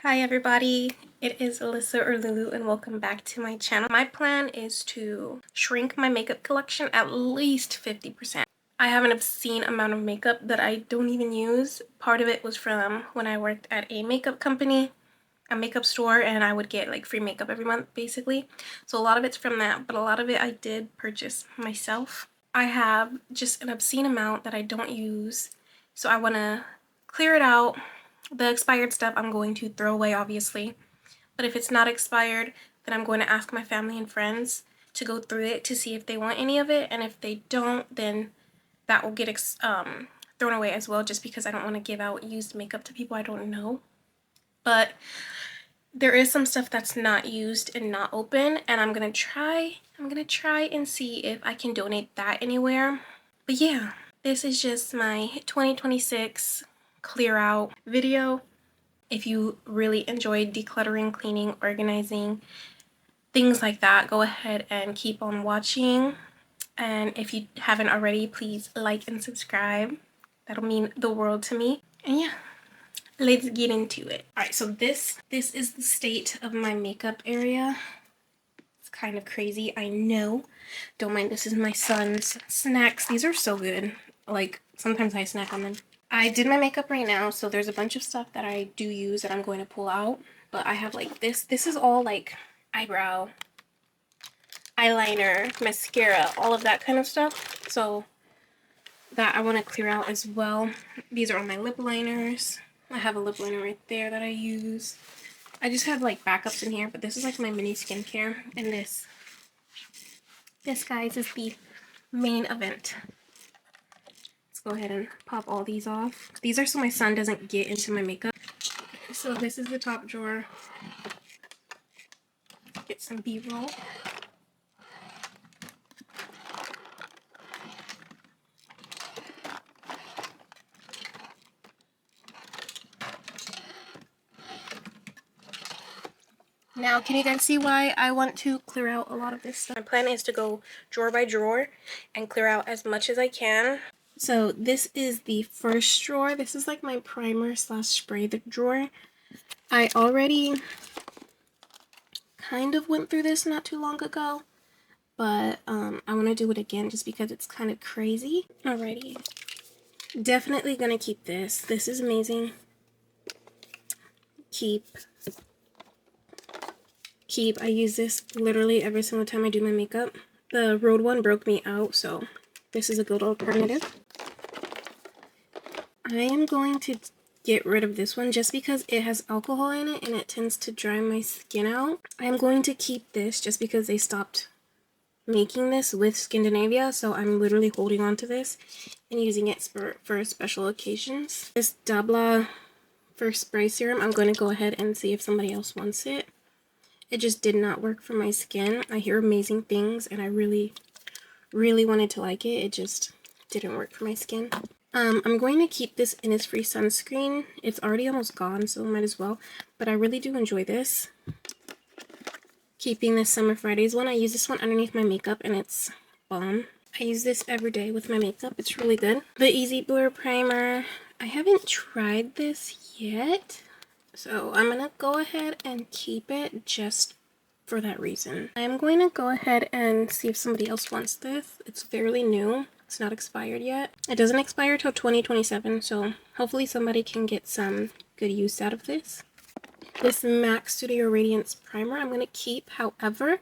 Hi everybody, it is Alyssa or Lulu and welcome back to my channel. My plan is to shrink my makeup collection at least 50%. I have an obscene amount of makeup that I don't even use. Part of it was from when I worked at a makeup company, a makeup store, and I would get like free makeup every month basically. So a lot of it's from that, but a lot of it I did purchase myself. I have just an obscene amount that I don't use, so I want to clear it out. The expired stuff I'm going to throw away, obviously. But if it's not expired, then I'm going to ask my family and friends to go through it to see if they want any of it. And if they don't, then that will get thrown away as well, just because I don't want to give out used makeup to people I don't know. But there is some stuff that's not used and not open, and I'm gonna try and see if I can donate that anywhere. But yeah, this is just my 2026 clear out video. If you really enjoyed decluttering, cleaning, organizing, things like that, go ahead and keep on watching. And if you haven't already, please like and subscribe. That'll mean the world to me. And yeah, let's get into it. All right, so this is the state of my makeup area. It's kind of crazy, I know. Don't mind, this is my son's snacks. These are so good. Like, sometimes I snack on them. I did my makeup right now, so there's a bunch of stuff that I do use that I'm going to pull out. But I have like this. This is all like eyebrow, eyeliner, mascara, all of that kind of stuff. So that I want to clear out as well. These are all my lip liners. I have a lip liner right there that I use. I just have like backups in here, but this is like my mini skincare. And this guys is the main event. Let's go ahead and pop all these off. These are so my son doesn't get into my makeup. So this is the top drawer. Get some B-roll. Now, can you guys see why I want to clear out a lot of this stuff? My plan is to go drawer by drawer and clear out as much as I can. So this is the first drawer. This is like my primer slash spray drawer. I already kind of went through this not too long ago, but I want to do it again just because it's kind of crazy. Alrighty. Definitely gonna keep this. This is amazing. Keep. I use this literally every single time I do my makeup. The Road one broke me out, so this is a good alternative. I am going to get rid of this one just because it has alcohol in it and it tends to dry my skin out. I am going to keep this just because they stopped making this with Scandinavia, so I'm literally holding on to this and using it for special occasions. This Dabla First Spray Serum, I'm going to go ahead and see if somebody else wants it. It just did not work for my skin. I hear amazing things and I really wanted to like it. It just didn't work for my skin. I'm going to keep this Innisfree sunscreen. It's already almost gone, so might as well. But I really do enjoy this. Keeping this Summer Fridays one. I use this one underneath my makeup and it's bomb. I use this every day with my makeup. It's really good. The Easy Blur Primer. I haven't tried this yet, so I'm going to go ahead and keep it just for that reason. I'm going to go ahead and see if somebody else wants this. It's fairly new. It's not expired yet. It doesn't expire till 2027, so hopefully somebody can get some good use out of this. This MAC Studio Radiance Primer I'm going to keep. However,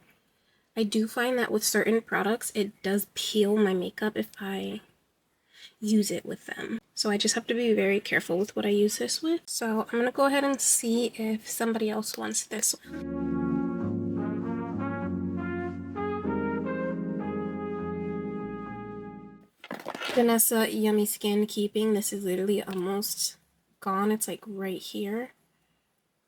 I do find that with certain products, it does peel my makeup if I use it with them. So I just have to be very careful with what I use this with. So I'm going to go ahead and see if somebody else wants this one. Vanessa Yummy Skin Keeping. This is literally almost gone. It's like right here.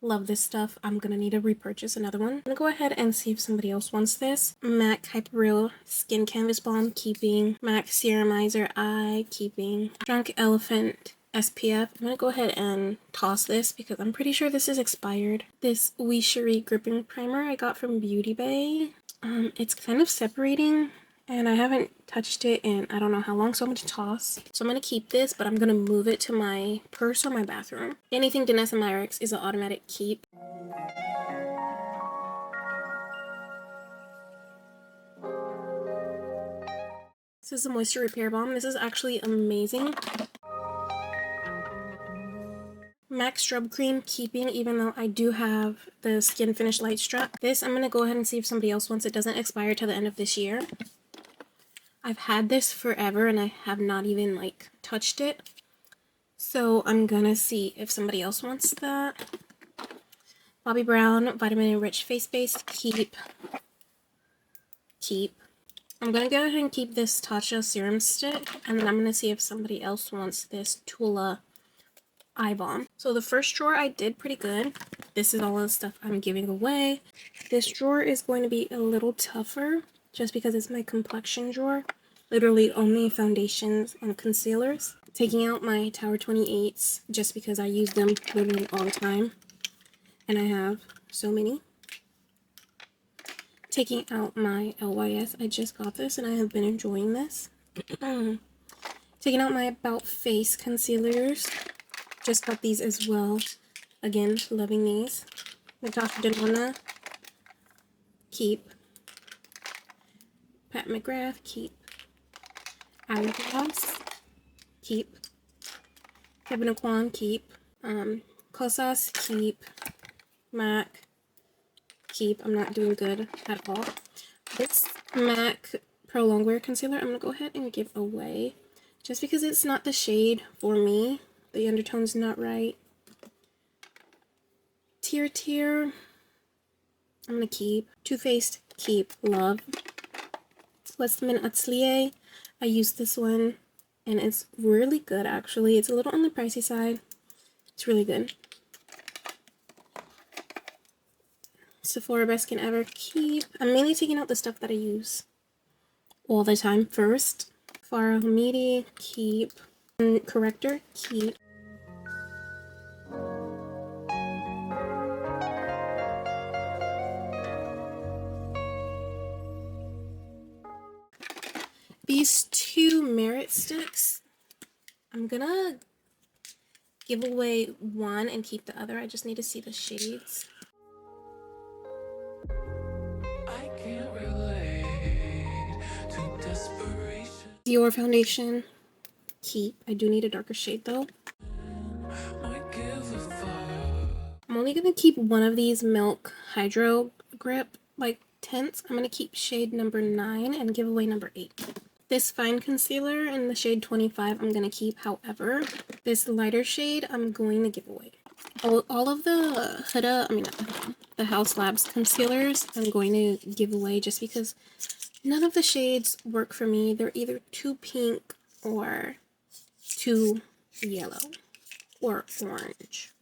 Love this stuff. I'm gonna need to repurchase another one. I'm gonna go ahead and see if somebody else wants this. MAC Hyper Real Skin Canvas Balm, keeping. MAC Serumizer Eye, keeping. Drunk Elephant SPF. I'm gonna go ahead and toss this because I'm pretty sure this is expired. This Wee Cherie Gripping Primer I got from Beauty Bay. It's kind of separating And I haven't touched it in I don't know how long, so I'm going to toss. So I'm going to keep this, but I'm going to move it to my purse or my bathroom. Anything Danessa Myricks is an automatic keep. This is a moisture repair balm. This is actually amazing. MAC Scrub Cream, keeping, even though I do have the Skin Finish Light Strap. This, I'm going to go ahead and see if somebody else wants it. Doesn't expire till the end of this year. I've had this forever and I have not even, like, touched it. So I'm going to see if somebody else wants that. Bobbi Brown Vitamin Rich Face Base, keep. I'm going to go ahead and keep this Tatcha Serum Stick. And then I'm going to see if somebody else wants this Tula Eye Balm. So the first drawer I did pretty good. This is all the stuff I'm giving away. This drawer is going to be a little tougher just because it's my complexion drawer. Literally only foundations and concealers. Taking out my Tower 28s just because I use them literally all the time. And I have so many. Taking out my LYS. I just got this and I have been enjoying this. Taking out my About Face concealers. Just got these as well. Again, loving these. Natasha Denona, keep. Pat McGrath, keep. Hourglass, keep. Kevin Aquan, keep. Kosas, keep. MAC, keep. I'm not doing good at all. This MAC Pro Longwear Concealer, I'm going to go ahead and give away. Just because it's not the shade for me. The undertone's not right. Tear, I'm going to keep. Too Faced, keep. Love. Westman Atelier, I used this one, and it's really good, actually. It's a little on the pricey side. It's really good. Sephora Best Skin Ever, keep. I'm mainly taking out the stuff that I use all the time first. Farah Hamidi, keep. Corrector, keep. These two Merit sticks, I'm gonna give away one and keep the other. I just need to see the shades. I can't relate to desperation. Dior foundation, keep. I do need a darker shade though. I'm only gonna keep one of these Milk Hydro Grip like tints. I'm gonna keep shade number 9 and give away number 8. This fine concealer in the shade 25 I'm going to keep. However, this lighter shade I'm going to give away. All of the Huda, the House Labs concealers I'm going to give away just because none of the shades work for me. They're either too pink or too yellow or orange.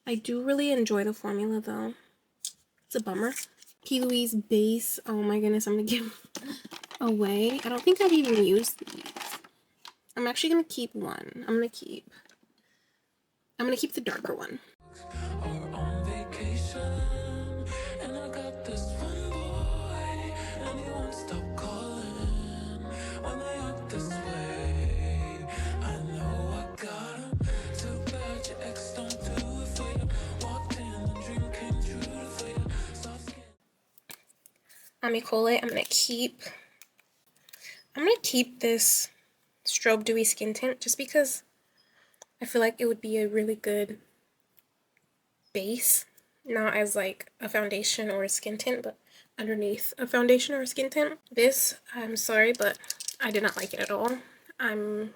I do really enjoy the formula though. It's a bummer. P. Louise base. Oh my goodness, I'm going to give away. I don't think I've even used these. I'm actually gonna keep one. I'm gonna keep the darker one. Amicole, I'm gonna keep this Strobe Dewy Skin Tint just because I feel like it would be a really good base, not as like a foundation or a skin tint, but underneath a foundation or a skin tint. This, I'm sorry, but I did not like it at all. I'm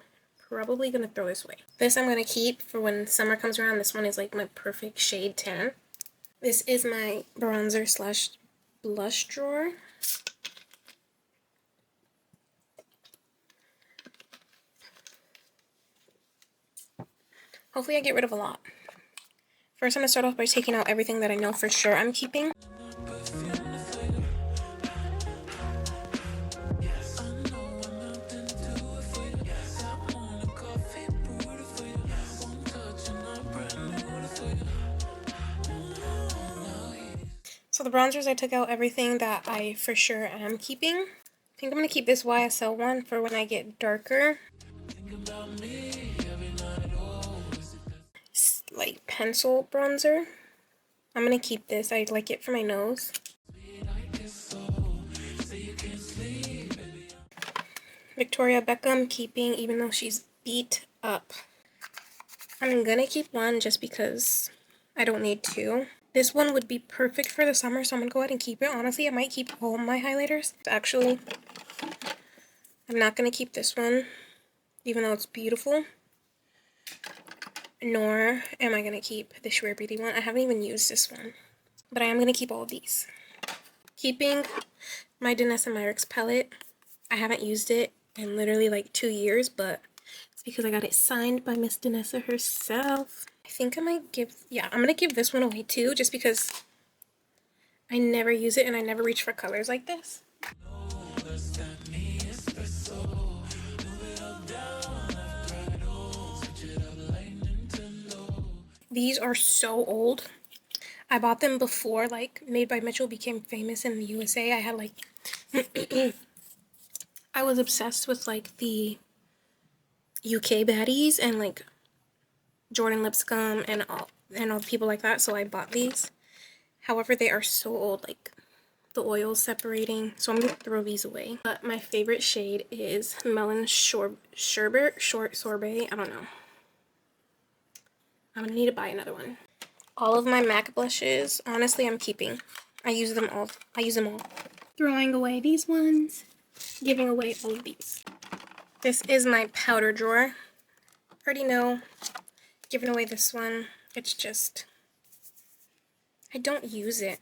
probably gonna throw this away. This I'm gonna keep for when summer comes around. This one is like my perfect shade tan. This is my bronzer slash blush drawer. Hopefully I get rid of a lot. First I'm going to start off by taking out everything that I know for sure I'm keeping. So the bronzers, I took out everything that I for sure am keeping. think I'm gonna keep this YSL one for when I get darker. It's like pencil bronzer. I'm gonna keep this. I like it for my nose. Victoria Beckham, keeping, even though she's beat up. I'm gonna keep one just because I don't need two. This one would be perfect for the summer, so I'm gonna go ahead and keep it. Honestly, I might keep all my highlighters. Actually, I'm not gonna keep this one, even though it's beautiful. Nor am I gonna keep the Swear Beauty one. I haven't even used this one. But I am gonna keep all of these. Keeping my Danessa Myricks palette. I haven't used it in literally like 2 years, but it's because I got it signed by Miss Danessa herself. I think I might give, yeah, I'm gonna give this one away too, just because I never use it and I never reach for colors like this. These are so old. I bought them before like Made by Mitchell became famous in the USA. I had like I was obsessed with like the UK baddies and like Jordan Lipscomb and all people like that, so I bought these. However, they are so old, like the oil's separating, so I'm gonna throw these away. But my favorite shade is Melon Sherbet, Short Sorbet. I don't know. I'm gonna need to buy another one. All of my MAC blushes, honestly, I'm keeping. I use them all. Throwing away these ones, giving away all of these. This is my powder drawer. Already know, giving away this one. It's just, I don't use it.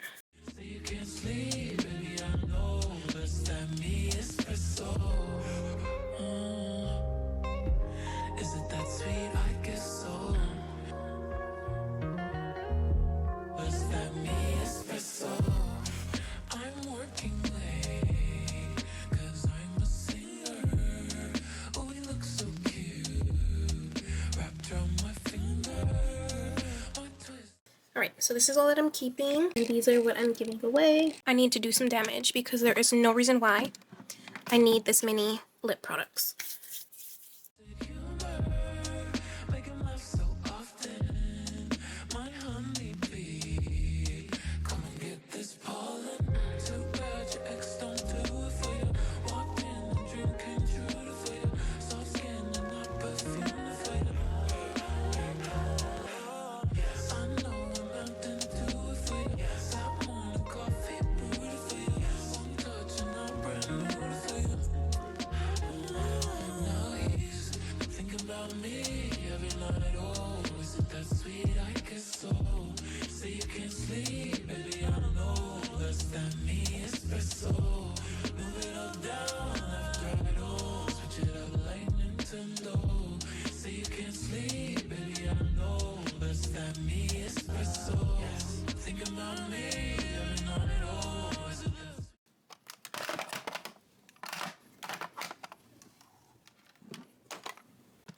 Alright, so this is all that I'm keeping, and these are what I'm giving away. I need to do some damage because there is no reason why I need this many lip products.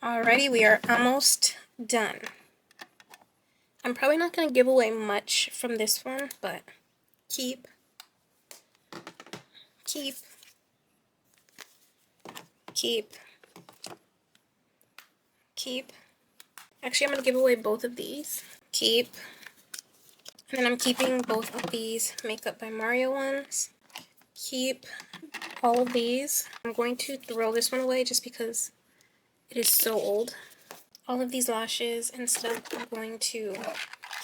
Alrighty, we are almost done. I'm probably not going to give away much from this one, but keep. Actually, I'm going to give away both of these. Keep. And then I'm keeping both of these Makeup by Mario ones. Keep all of these. I'm going to throw this one away just because it is so old. All of these lashes and stuff I'm going to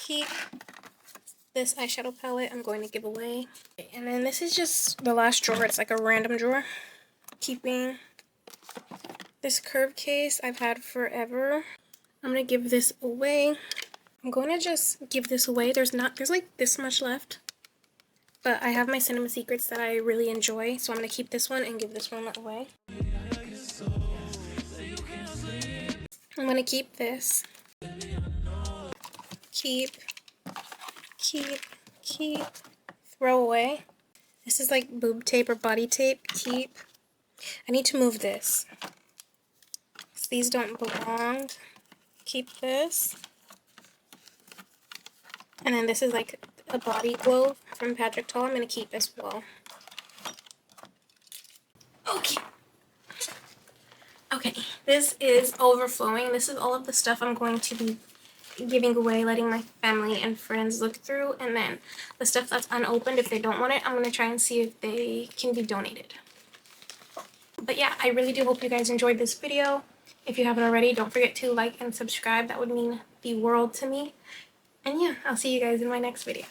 keep. This eyeshadow palette I'm going to give away. And then this is just the last drawer. It's like a random drawer. Keeping this curve case I've had forever. I'm going to give this away. I'm going to just give this away. There's like this much left. But I have my Cinema Secrets that I really enjoy. So I'm going to keep this one and give this one away. I'm going to keep this. Keep. Throw away. This is like boob tape or body tape. Keep. I need to move this. These don't belong. Keep this. And then this is like a body glove from Patrick Ta. I'm going to keep as well. This is overflowing. This is all of the stuff I'm going to be giving away, letting my family and friends look through, and then the stuff that's unopened, if they don't want it, I'm going to try and see if they can be donated. But yeah, I really do hope you guys enjoyed this video. If you haven't already, don't forget to like and subscribe. That would mean the world to me. And yeah, I'll see you guys in my next video.